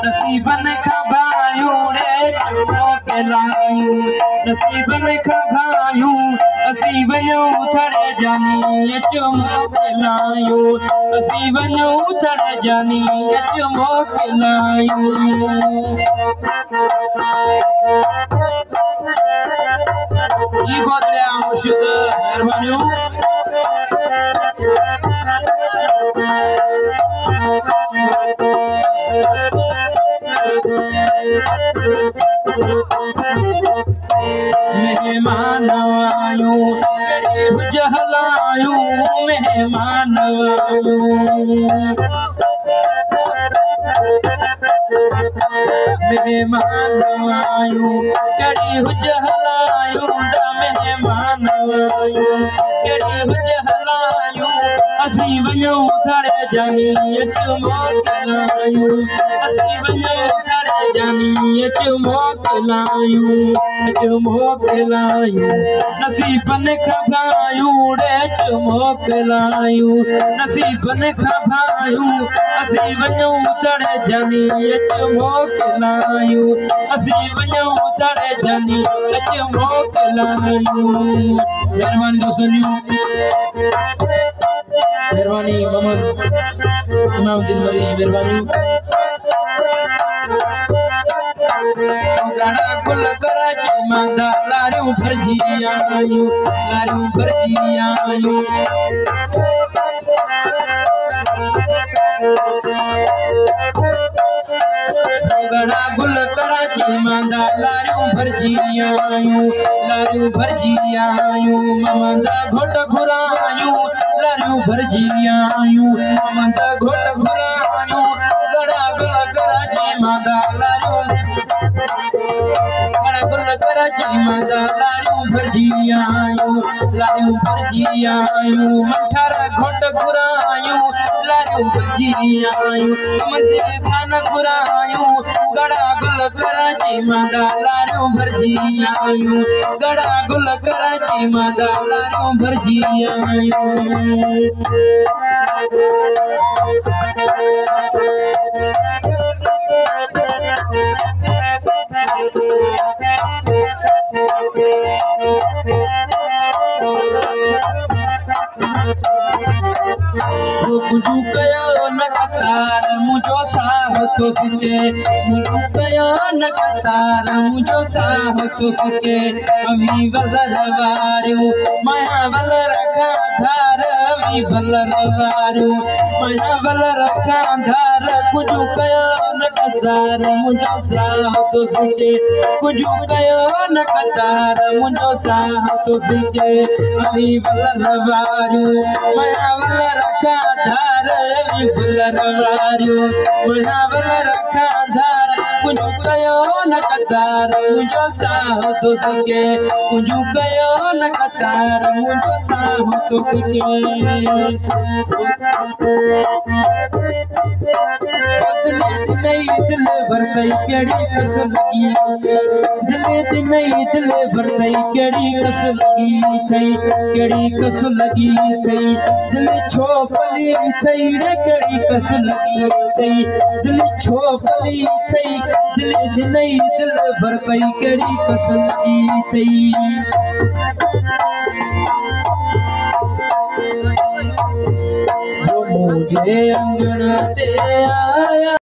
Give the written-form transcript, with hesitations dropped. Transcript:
नसीबन खबायूं ॾेढ मोकिलायूं नसीबन खबायूं असीं वञूं थड़े जानी अचो मोकिलायूं असीं वञूं थड़े जानी अचो मोकिलायूं ई गोदड़िया मुर्शिद मेहरबानियूं मेहमान आयूं गरीब जहलायूं मेहमान आयूं मेहमान आयूं गरीब जहलायूं मेहमान आयूं गरीब जहलायूं असीं वञूं थड़े जानी अचो मोकिलायूं असीं वञूं थड़े जानी अचो मोकिलायूं नसीबन खबायूं ॾेढ मोकिलायूं नसीबन खबायूं असीं वञूं थड़े जानी अचो मोकिलायूं असीं वञूं थड़े जानी अचो मोकिलायूं मेहरबानी दोस्तनियूं मेहरबानी मोहम्मद इमामुद्दीन मरी मेहरबानी गड़ा गुल कराची मांदा लारियूं भरजी आयूं गड़ा गुल कराची मांदा लारियूं भरजी आयूं ममंदा घोट घुरायूं लारियूं भरजी आयूं ममंदा घोट घुरायूं गड़ा गुल कराची मांदा लारियूं कराची मांदा लारियूं भरजी आयूं मठार घोट घुरायूं लारियूं भरजी आयूं मंदे खान घुरायूं गड़ा गुल कराची मांदा लारियूं भरजी आयूं गड़ा गुल कराची मांदा लारियूं भरजी आयूं मुझू कयो न कतार मुझो साह तो सके मुझू कयो न कतार मुझो साह तो सके अमी वलर वारियूं माया वलर का धार अमी वलर वारियूं माया वलर का धार मुझू कयो न कतार मुझो साह तो सके मुझू कयो न कतार मुझो साह तो सके अमी वलर वारियूं माया वलर का धार अमी वलर वारियूं माया वलर का धार मुझू कयो न कतार मुझो साह तो सके मुझू कयो न कतार मुझो साह तो सके दिल भरतई केड़ी कस लगी दिल भरतई केड़ी कस लगी थई केड़ी कस लगी थई दिल छो पली थई रे केड़ी कस लगी थई दिल छो पली थई दिल भरतई केड़ी कस लगी थई मुझे अंगना ते आया